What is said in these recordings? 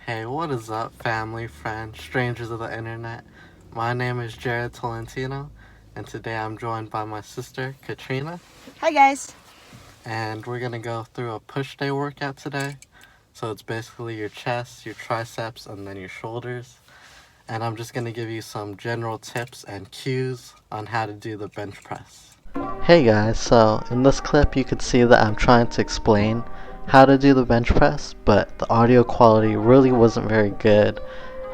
Hey, what is up, family, friends, strangers of the internet? My name is Jerrod Tolentino, and today I'm joined by my sister, Katrina, Hi guys. and we're gonna go through a push day workout today. So it's basically your chest, your triceps, and then your shoulders. And I'm just gonna give you some general tips and cues on how to do the bench press. Hey guys, so in this clip you could see that I'm trying to explain how to do the bench press, but the audio quality really wasn't very good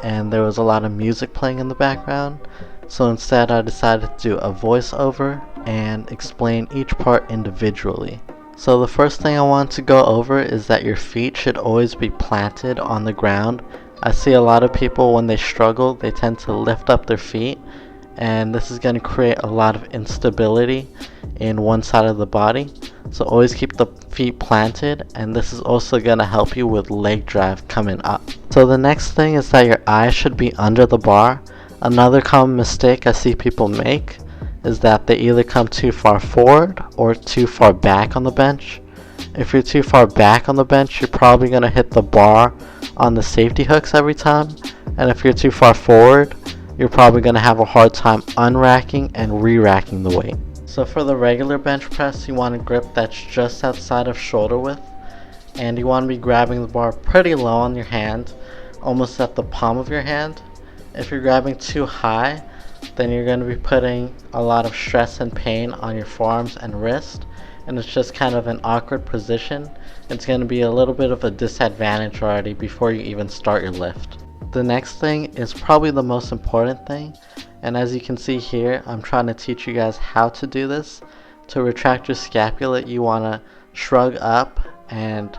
and there was a lot of music playing in the background. So instead I decided to do a voiceover and explain each part individually. So the first thing I want to go over is that your feet should always be planted on the ground. I see a lot of people when they struggle, they tend to lift up their feet, and this is going to create a lot of instability in one side of the body. So always keep the feet planted, and this is also going to help you with leg drive coming up. So the next thing is that your eyes should be under the bar. Another common mistake I see people make is that they either come too far forward or too far back on the bench. If you're too far back on the bench, you're probably going to hit the bar on the safety hooks every time. And if you're too far forward, you're probably going to have a hard time unracking and re-racking the weight. So for the regular bench press, you want a grip that's just outside of shoulder width, and you want to be grabbing the bar pretty low on your hand, almost at the palm of your hand. If you're grabbing too high, then you're going to be putting a lot of stress and pain on your forearms and wrist, and it's just kind of an awkward position. It's going to be a little bit of a disadvantage already before you even start your lift. The next thing is probably the most important thing, and as you can see here, I'm trying to teach you guys how to do this. To retract your scapula, you want to shrug up and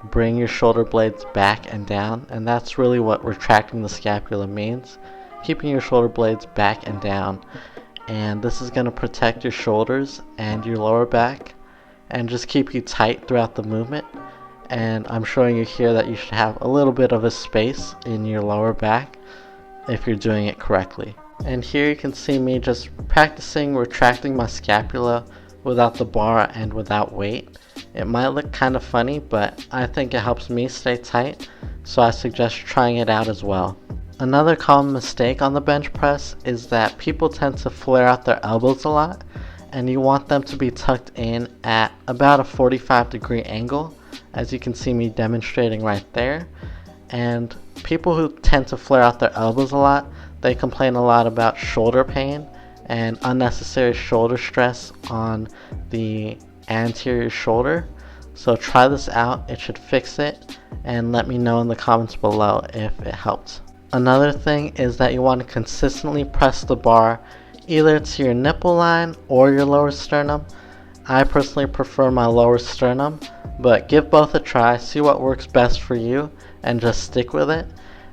bring your shoulder blades back and down, and that's really what retracting the scapula means. Keeping your shoulder blades back and down, and this is going to protect your shoulders and your lower back and just keep you tight throughout the movement. And I'm showing you here that you should have a little bit of a space in your lower back if you're doing it correctly. And here you can see me just practicing retracting my scapula without the bar and without weight. It might look kind of funny, but I think it helps me stay tight, so I suggest trying it out as well. Another common mistake on the bench press is that people tend to flare out their elbows a lot, and you want them to be tucked in at about a 45-degree angle, as you can see me demonstrating right there. And people who tend to flare out their elbows a lot, they complain a lot about shoulder pain and unnecessary shoulder stress on the anterior shoulder. So try this out, it should fix it, and let me know in the comments below if it helped. Another thing is that you want to consistently press the bar either to your nipple line or your lower sternum. I personally prefer my lower sternum, but give both a try, see what works best for you, and just stick with it.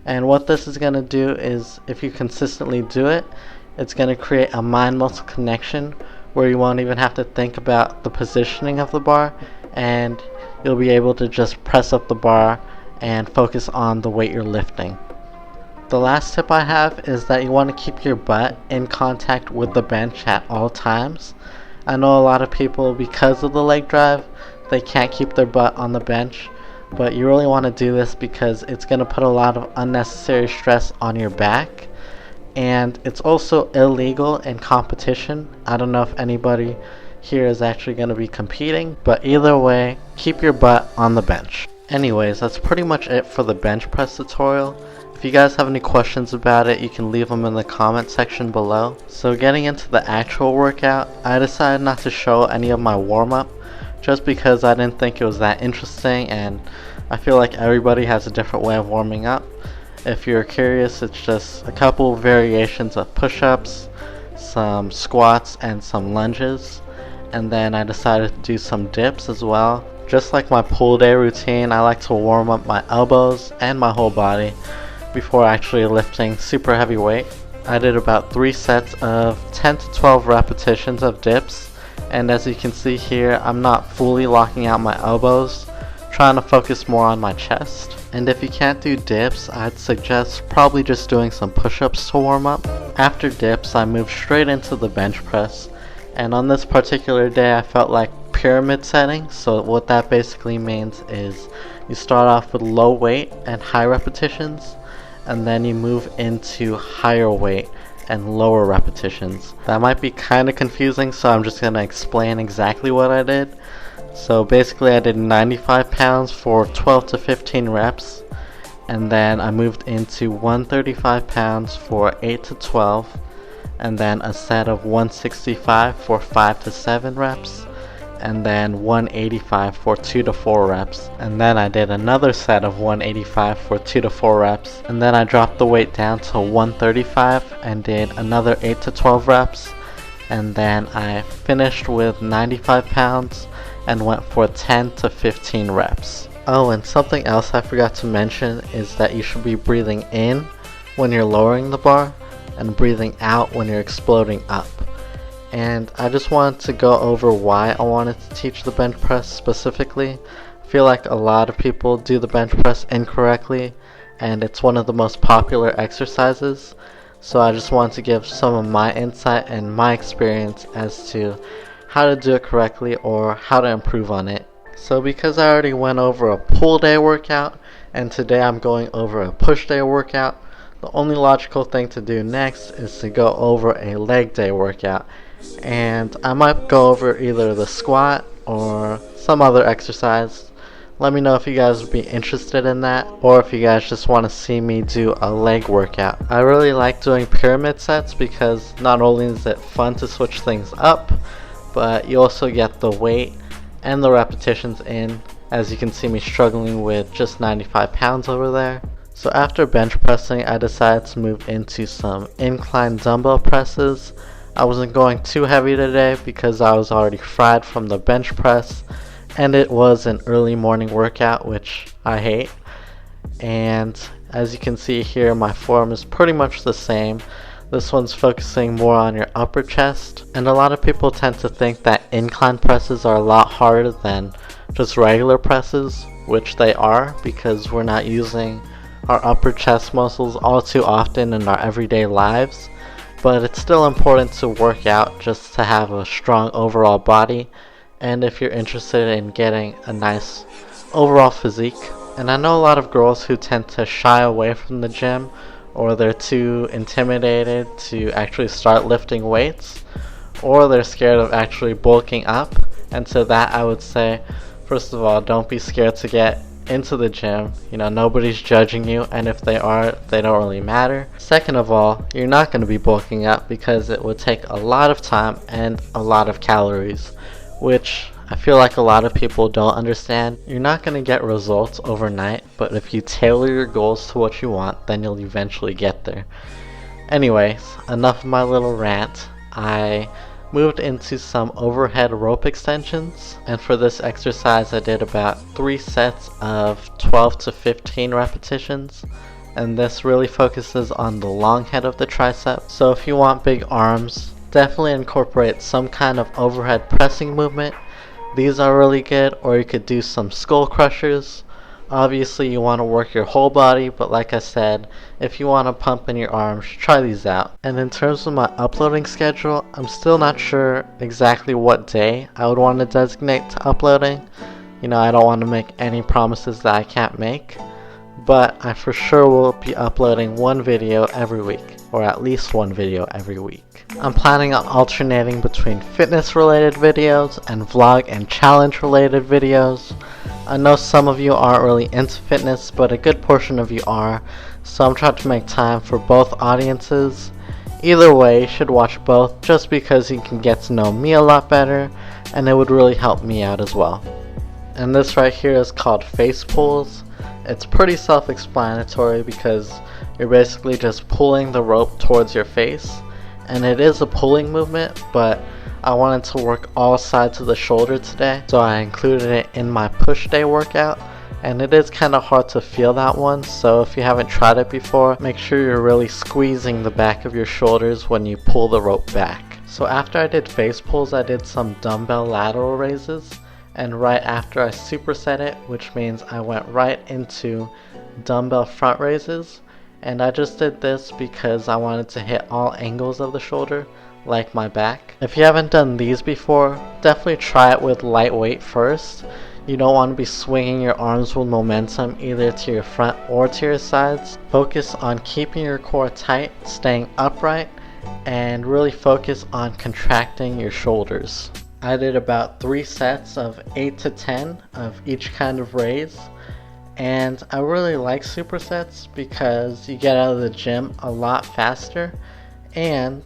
And what this is going to do is, if you consistently do it, it's going to create a mind-muscle connection where you won't even have to think about the positioning of the bar, and you'll be able to just press up the bar and focus on the weight you're lifting. The last tip I have is that you want to keep your butt in contact with the bench at all times. I know a lot of people, because of the leg drive, they can't keep their butt on the bench, but you really want to do this because it's going to put a lot of unnecessary stress on your back, and it's also illegal in competition. I don't know if anybody here is actually going to be competing, but either way, keep your butt on the bench. Anyways, that's pretty much it for the bench press tutorial. If you guys have any questions about it, you can leave them in the comment section below. So getting into the actual workout, I decided not to show any of my warm-up just because I didn't think it was that interesting, and I feel like everybody has a different way of warming up. If you're curious, it's just a couple variations of push-ups, some squats, and some lunges. And then I decided to do some dips as well. Just like my pull day routine, I like to warm up my elbows and my whole body before actually lifting super heavy weight. I did about 3 sets of 10 to 12 repetitions of dips, and as you can see here, I'm not fully locking out my elbows, trying to focus more on my chest. And if you can't do dips, I'd suggest probably just doing some push-ups to warm up. After dips, I moved straight into the bench press, and on this particular day I felt like pyramid setting. So what that basically means is you start off with low weight and high repetitions, and then you move into higher weight and lower repetitions. That might be kind of confusing, so I'm just going to explain exactly what I did. So basically I did 95 pounds for 12 to 15 reps, and then I moved into 135 pounds for 8 to 12, and then a set of 165 for 5 to 7 reps, and then 185 for 2 to 4 reps, and then I did another set of 185 for 2 to 4 reps, and then I dropped the weight down to 135 and did another 8 to 12 reps, and then I finished with 95 pounds and went for 10 to 15 reps. Oh, and something else I forgot to mention is that you should be breathing in when you're lowering the bar and breathing out when you're exploding up. And I just wanted to go over why I wanted to teach the bench press specifically. I feel like a lot of people do the bench press incorrectly, and it's one of the most popular exercises. So I just wanted to give some of my insight and my experience as to how to do it correctly or how to improve on it. So because I already went over a pull day workout, and today I'm going over a push day workout, the only logical thing to do next is to go over a leg day workout. And I might go over either the squat or some other exercise. Let me know if you guys would be interested in that, or if you guys just want to see me do a leg workout. I really like doing pyramid sets because not only is it fun to switch things up, but you also get the weight and the repetitions in, as you can see me struggling with just 95 pounds over there. So after bench pressing, I decided to move into some incline dumbbell presses. I wasn't going too heavy today because I was already fried from the bench press, and it was an early morning workout, which I hate. And as you can see here, my form is pretty much the same. This one's focusing more on your upper chest, and a lot of people tend to think that incline presses are a lot harder than just regular presses, which they are because we're not using our upper chest muscles all too often in our everyday lives. But it's still important to work out just to have a strong overall body, and if you're interested in getting a nice overall physique. And I know a lot of girls who tend to shy away from the gym, or they're too intimidated to actually start lifting weights, or they're scared of actually bulking up. And to that I would say, first of all, don't be scared to get into the gym. You know, nobody's judging you, and if they are, they don't really matter. Second of all, you're not going to be bulking up because it would take a lot of time and a lot of calories, which I feel like a lot of people don't understand. You're not going to get results overnight, but if you tailor your goals to what you want, then you'll eventually get there. Anyways, enough of my little rant. I moved into some overhead rope extensions, and for this exercise I did about 3 sets of 12 to 15 repetitions, and this really focuses on the long head of the tricep. So if you want big arms, definitely incorporate some kind of overhead pressing movement. These are really good, or you could do some skull crushers. Obviously you want to work your whole body, but like I said, if you want to pump in your arms, try these out. And in terms of my uploading schedule, I'm still not sure exactly what day I would want to designate to uploading. You know, I don't want to make any promises that I can't make, but I for sure will be uploading one video every week, or at least one video every week. I'm planning on alternating between fitness related videos and vlog and challenge related videos. I know some of you aren't really into fitness, but a good portion of you are, so I'm trying to make time for both audiences. Either way, you should watch both just because you can get to know me a lot better, and it would really help me out as well. And this right here is called face pulls. It's pretty self-explanatory because you're basically just pulling the rope towards your face, and it is a pulling movement, but I wanted to work all sides of the shoulder today, so I included it in my push day workout, and it is kind of hard to feel that one, so if you haven't tried it before, make sure you're really squeezing the back of your shoulders when you pull the rope back. So after I did face pulls, I did some dumbbell lateral raises, and right after I superset it, which means I went right into dumbbell front raises, and I just did this because I wanted to hit all angles of the shoulder, like my back. If you haven't done these before, definitely try it with light weight first. You don't want to be swinging your arms with momentum either to your front or to your sides. Focus on keeping your core tight, staying upright, and really focus on contracting your shoulders. I did about 3 sets of 8 to 10 of each kind of raise, and I really like supersets because you get out of the gym a lot faster and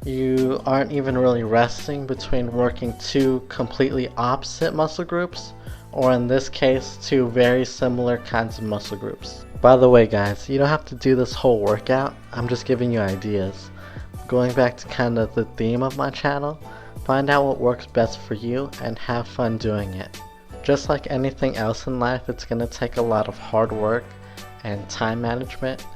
you aren't even really resting between working 2 completely opposite muscle groups, or in this case 2 very similar kinds of muscle groups. By the way guys, you don't have to do this whole workout, I'm just giving you ideas. Going back to kind of the theme of my channel, find out what works best for you and have fun doing it. Just like anything else in life, it's going to take a lot of hard work and time management,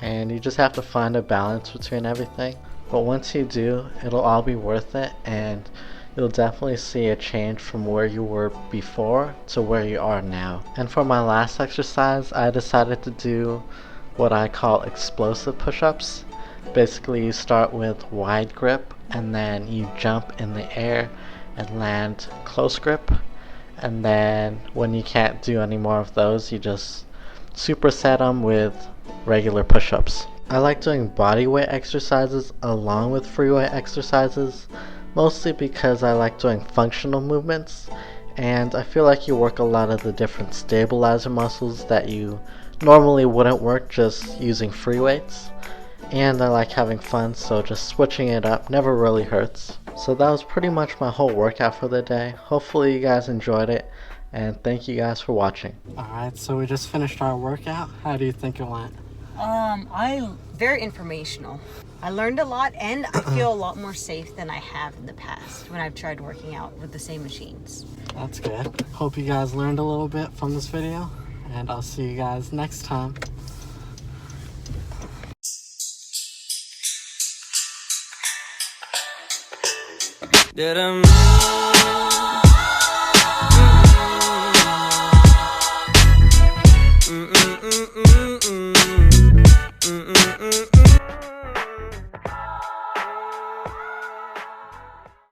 and you just have to find a balance between everything. But once you do, it'll all be worth it, and you'll definitely see a change from where you were before to where you are now. And for my last exercise, I decided to do what I call explosive push-ups. Basically, you start with wide grip, and then you jump in the air and land close grip. And then when you can't do any more of those, you just superset them with regular push-ups. I like doing bodyweight exercises along with free weight exercises, mostly because I like doing functional movements, and I feel like you work a lot of the different stabilizer muscles that you normally wouldn't work just using free weights. And I like having fun, so just switching it up never really hurts. So that was pretty much my whole workout for the day. Hopefully you guys enjoyed it, and thank you guys for watching. Alright, so we just finished our workout. How do you think it went? Very informational. I learned a lot, and I feel a lot more safe than I have in the past when I've tried working out with the same machines. That's good. Hope you guys learned a little bit from this video, and I'll see you guys next time. Did I